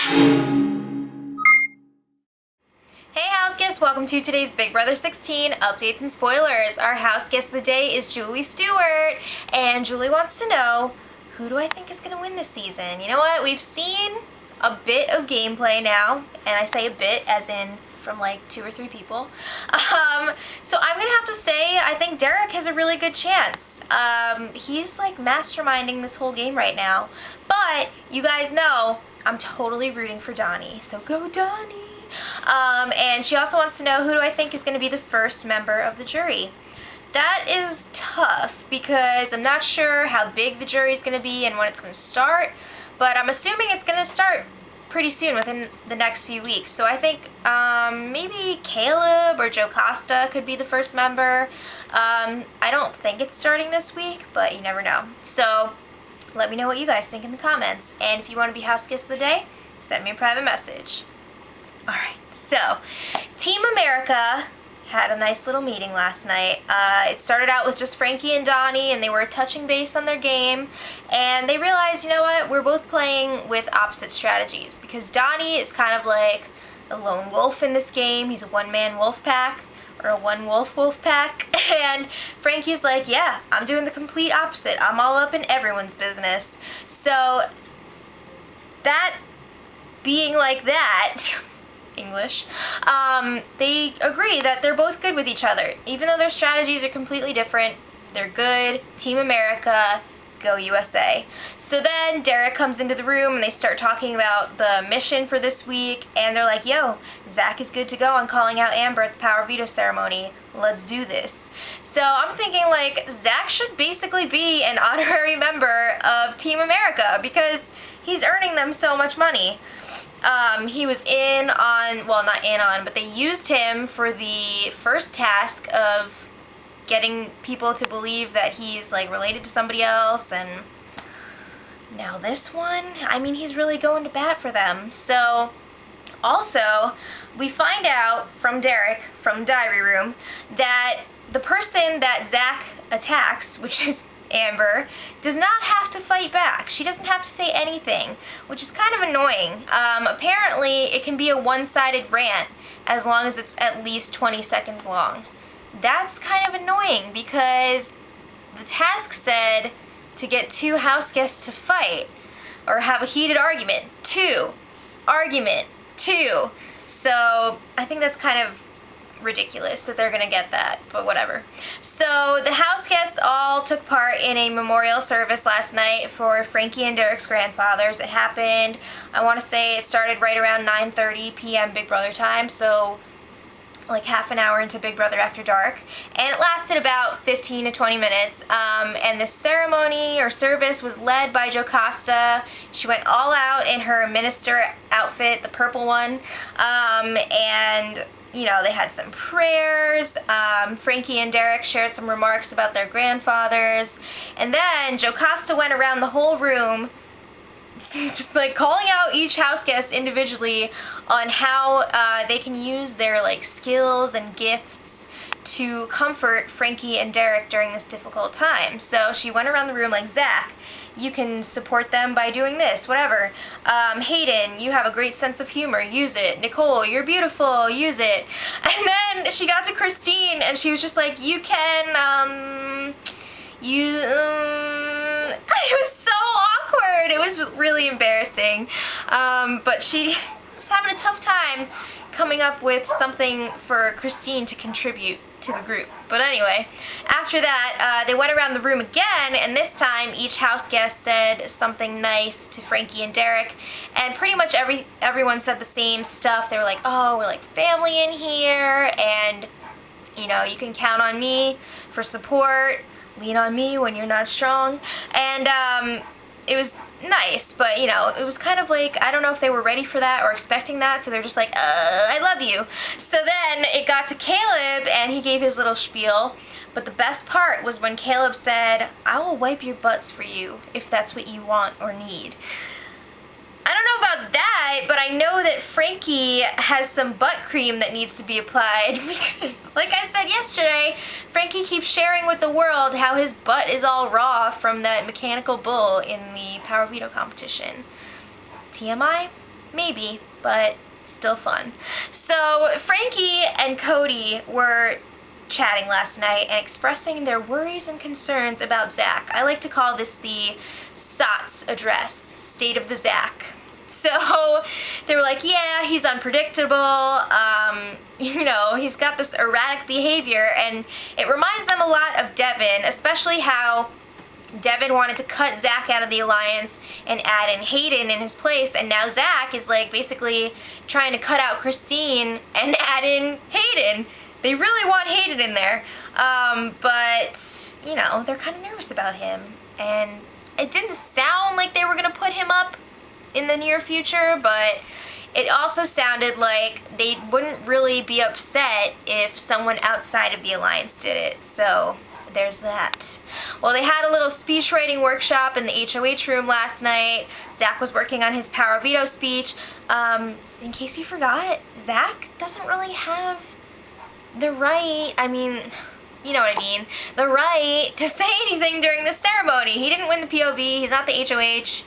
Hey house guests, welcome to today's Big Brother 16 updates and spoilers. Our house guest of the day is Julie Stewart, and Julie wants to know, who do I think is going to win this season? You know what, we've seen a bit of gameplay now, and I say a bit as in from like 2 or 3 people. So I'm gonna have to say I think Derek has a really good chance. He's like masterminding this whole game right now, but you guys know I'm totally rooting for Donnie, so go Donnie. And she also wants to know, who do I think is going to be the first member of the jury? That is tough because I'm not sure how big the jury is going to be and when it's going to start, but I'm assuming it's going to start pretty soon, within the next few weeks. So I think maybe Caleb or Joe Costa could be the first member. I don't think it's starting this week, but you never know. So let me know what you guys think in the comments. And if you want to be house guest of the day, send me a private message. Alright, so Team America had a nice little meeting last night. It started out with just Frankie and Donnie, and they were touching base on their game, and they realized, you know what, we're both playing with opposite strategies, because Donnie is kind of like a lone wolf in this game. He's a one-man wolf pack, or a one-wolf wolf pack, and Frankie's like, yeah, I'm doing the complete opposite. I'm all up in everyone's business. So that being like that, English, they agree that they're both good with each other. Even though their strategies are completely different, they're good. Team America, go USA. So then Derek comes into the room and they start talking about the mission for this week, and they're like, yo, Zach is good to go on calling out Amber at the power veto ceremony. Let's do this. So I'm thinking like Zach should basically be an honorary member of Team America because he's earning them so much money. He was in on, well, not in on, but they used him for the first task of getting people to believe that he's like related to somebody else, and now this one, I mean, he's really going to bat for them. So also, we find out from Derek, from the diary room, that the person that Zach attacks, which is Amber, does not have to fight back. She doesn't have to say anything, which is kind of annoying. Apparently, it can be a one-sided rant as long as it's at least 20 seconds long. That's kind of annoying because the task said to get 2 house guests to fight or have a heated argument. 2. Argument. 2. So I think that's kind of ridiculous that they're gonna get that, but whatever. So the house guests all took part in a memorial service last night for Frankie and Derek's grandfathers. It happened, I want to say it started right around 9:30 p.m. Big Brother time, so like half an hour into Big Brother After Dark, and it lasted about 15 to 20 minutes, and the ceremony or service was led by Joe Costa. She went all out in her minister outfit, the purple one, and you know, they had some prayers. Frankie and Derek shared some remarks about their grandfathers. And then Joe Costa went around the whole room just like calling out each house guest individually on how they can use their like skills and gifts to comfort Frankie and Derek during this difficult time. So she went around the room like, Zach, you can support them by doing this, whatever. Hayden, you have a great sense of humor, use it. Nicole, you're beautiful, use it. And then she got to Christine and she was just like, you can, it was so awkward. It was really embarrassing. But she was having a tough time coming up with something for Christine to contribute to the group. But anyway, after that, they went around the room again, and this time each house guest said something nice to Frankie and Derek, and pretty much everyone said the same stuff. They were like, oh, we're like family in here, and you know, you can count on me for support, lean on me when you're not strong, and it was nice, but you know, it was kind of like, I don't know if they were ready for that or expecting that, so they're just like, I love you. So then it got to Caleb, and he gave his little spiel, but the best part was when Caleb said, I will wipe your butts for you if that's what you want or need. I don't know about that, but I know that Frankie has some butt cream that needs to be applied because, like I said yesterday, Frankie keeps sharing with the world how his butt is all raw from that mechanical bull in the power veto competition. TMI? Maybe, but still fun. So Frankie and Cody were chatting last night and expressing their worries and concerns about Zach. I like to call this the SOTS address, State of the Zach. So they were like, yeah, he's unpredictable, you know, he's got this erratic behavior, and it reminds them a lot of Devin, especially how Devin wanted to cut Zach out of the alliance and add in Hayden in his place, and now Zach is like basically trying to cut out Christine and add in Hayden. They really want Hayden in there, but, you know, they're kind of nervous about him, and it didn't sound like they were going to put him up in the near future, but it also sounded like they wouldn't really be upset if someone outside of the alliance did it, so there's that. Well, they had a little speech writing workshop in the HOH room last night. Zach was working on his power veto speech. In case you forgot, Zach doesn't really have the right, I mean, you know what I mean, the right to say anything during the ceremony. He didn't win the POV, he's not the HOH,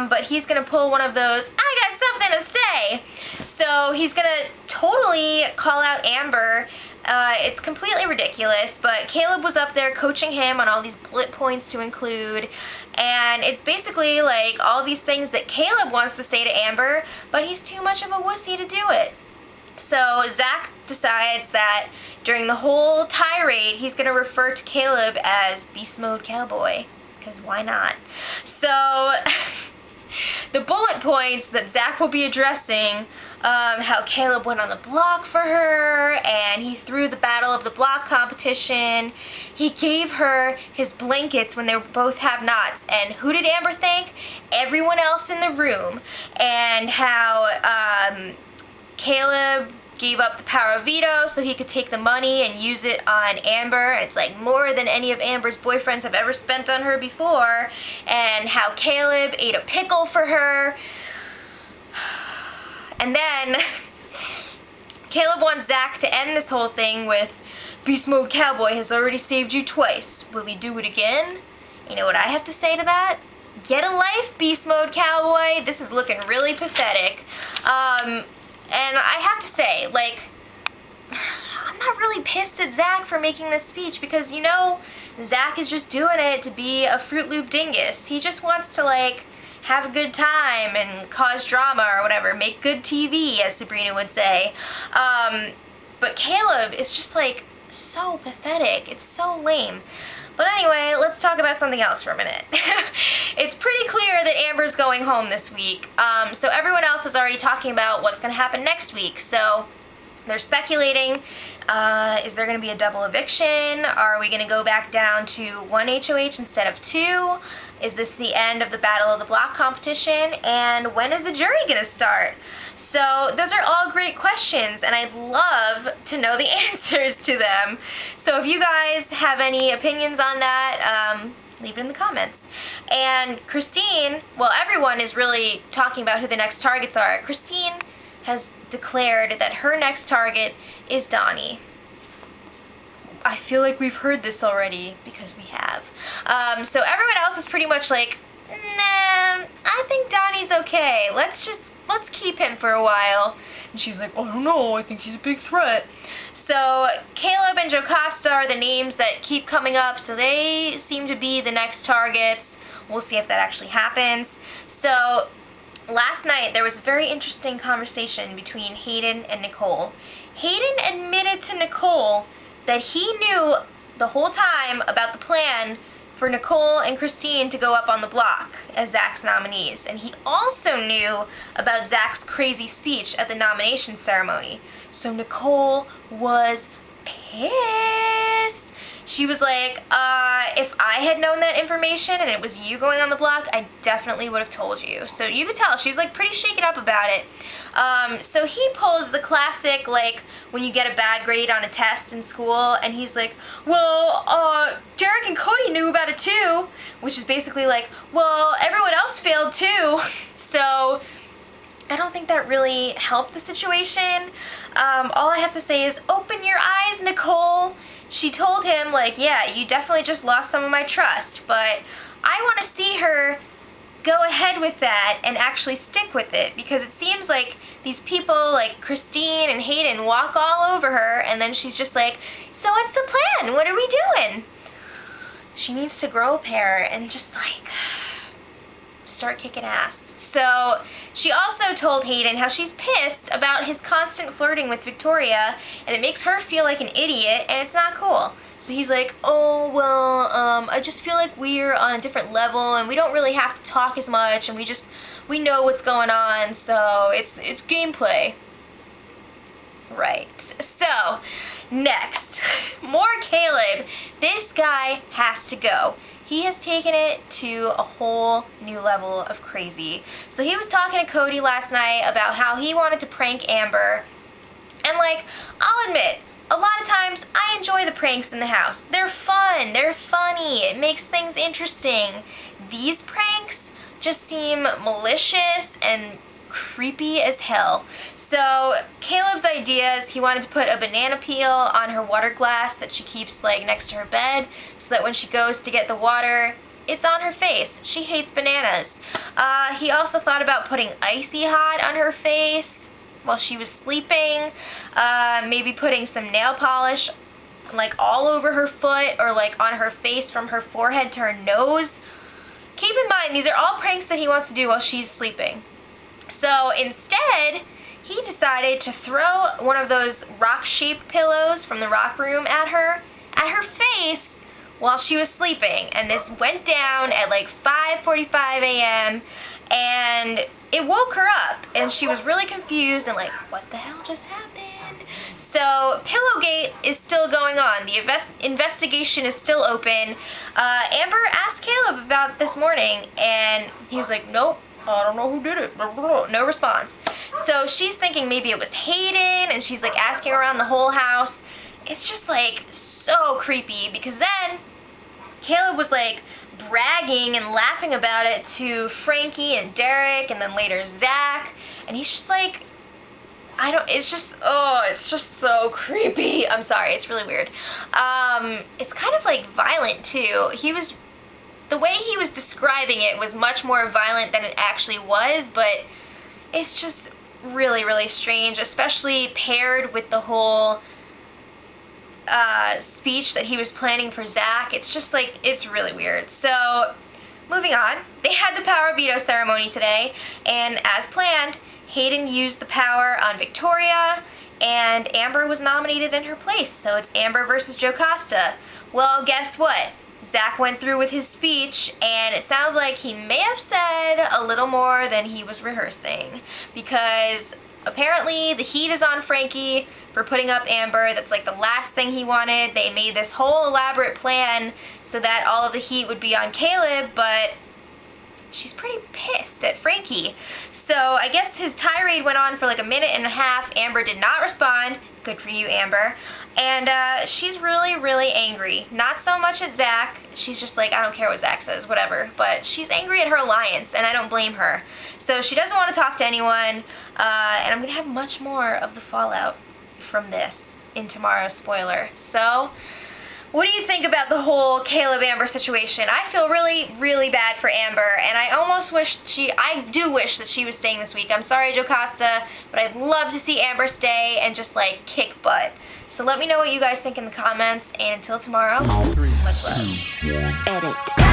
but he's gonna pull one of those, I got something to say. So he's gonna totally call out Amber. It's completely ridiculous, but Caleb was up there coaching him on all these bullet points to include, and it's basically like all these things that Caleb wants to say to Amber, but he's too much of a wussy to do it. So Zach decides that during the whole tirade, he's going to refer to Caleb as Beast Mode Cowboy, because why not? So the bullet points that Zach will be addressing, how Caleb went on the block for her, and he threw the Battle of the Block competition. He gave her his blankets when they both have knots, and who did Amber thank? Everyone else in the room. And how Caleb gave up the power of veto so he could take the money and use it on Amber, and it's like more than any of Amber's boyfriends have ever spent on her before, and how Caleb ate a pickle for her. And then Caleb wants Zach to end this whole thing with, Beast Mode Cowboy has already saved you twice. Will he do it again? You know what I have to say to that? Get a life, Beast Mode Cowboy. This is looking really pathetic. And I have to say, like, I'm not really pissed at Zach for making this speech because, you know, Zach is just doing it to be a Fruit Loop dingus. He just wants to, like, have a good time and cause drama or whatever, make good TV, as Sabrina would say. But Caleb is just, like, so pathetic. It's so lame. But anyway, let's talk about something else for a minute. It's pretty clear that Amber's going home this week. So everyone else is already talking about what's going to happen next week. So they're speculating, is there going to be a double eviction? Are we going to go back down to one HOH instead of two? Is this the end of the Battle of the Block competition? And when is the jury going to start? So those are all great questions, and I'd love to know the answers to them. So if you guys have any opinions on that, leave it in the comments. And Christine, well, everyone is really talking about who the next targets are. Christine has declared that her next target is Donnie. I feel like we've heard this already, because we have. So everyone else is pretty much like, nah, I think Donnie's okay. Let's keep him for a while. And she's like, I don't know, I think he's a big threat. So Caleb and Jocasta are the names that keep coming up, so they seem to be the next targets. We'll see if that actually happens. So last night there was a very interesting conversation between Hayden and Nicole. Hayden admitted to Nicole that he knew the whole time about the plan for Nicole and Christine to go up on the block as Zach's nominees. And he also knew about Zach's crazy speech at the nomination ceremony. So Nicole was pissed. She was like, if I had known that information and it was you going on the block, I definitely would have told you. So you could tell, she was like pretty shaken up about it. So he pulls the classic, like, when you get a bad grade on a test in school, and he's like, well, Derek and Cody knew about it too, which is basically like, well, everyone else failed too. So I don't think that really helped the situation. All I have to say is, open your eyes, Nicole. She told him, like, yeah, you definitely just lost some of my trust, but I want to see her go ahead with that and actually stick with it, because it seems like these people like Christine and Hayden walk all over her, and then she's just like, so what's the plan? What are we doing? She needs to grow a pair and just like start kicking ass. So she also told Hayden how she's pissed about his constant flirting with Victoria, and it makes her feel like an idiot, and it's not cool. So he's like, oh, well, I just feel like we're on a different level, and we don't really have to talk as much, and we know what's going on, so it's gameplay. Right. So, next, more Caleb. This guy has to go. He has taken it to a whole new level of crazy. So he was talking to Cody last night about how he wanted to prank Amber. And like, I'll admit, a lot of times I enjoy the pranks in the house. They're fun, they're funny, it makes things interesting. These pranks just seem malicious and creepy as hell. So Caleb's idea is he wanted to put a banana peel on her water glass that she keeps like next to her bed, so that when she goes to get the water, it's on her face. She hates bananas. He also thought about putting Icy Hot on her face while she was sleeping. Maybe putting some nail polish like all over her foot or like on her face from her forehead to her nose. Keep in mind, these are all pranks that he wants to do while she's sleeping. So instead, he decided to throw one of those rock-shaped pillows from the rock room at her face while she was sleeping. And this went down at like 5:45 a.m. and it woke her up, and she was really confused and like, what the hell just happened? So Pillowgate is still going on. The investigation is still open. Amber asked Caleb about it this morning, and he was like, nope. I don't know who did it. No response. So she's thinking maybe it was Hayden, and she's like asking around the whole house. It's just like so creepy, because then Caleb was like bragging and laughing about it to Frankie and Derek, and then later Zach, and he's just like, it's just so creepy. I'm sorry, it's really weird. It's kind of like violent too. The way he was describing it was much more violent than it actually was, but it's just really, really strange, especially paired with the whole speech that he was planning for Zach. It's just like, it's really weird. So, moving on. They had the power veto ceremony today, and as planned, Hayden used the power on Victoria, and Amber was nominated in her place, so it's Amber versus Jocasta. Well, guess what? Zach went through with his speech, and it sounds like he may have said a little more than he was rehearsing, because apparently the heat is on Frankie for putting up Amber. That's like the last thing he wanted. They made this whole elaborate plan so that all of the heat would be on Caleb, but she's pretty pissed at Frankie. So I guess his tirade went on for like a minute and a half. Amber did not respond. Good for you, Amber. And she's really, really angry. Not so much at Zach. She's just like, I don't care what Zach says, whatever. But she's angry at her alliance, and I don't blame her. So she doesn't want to talk to anyone. And I'm going to have much more of the fallout from this in tomorrow's spoiler. So, what do you think about the whole Caleb-Amber situation? I feel really, really bad for Amber, and I do wish that she was staying this week. I'm sorry, Jocasta, but I'd love to see Amber stay and just, like, kick butt. So let me know what you guys think in the comments, and until tomorrow, much love. Edit.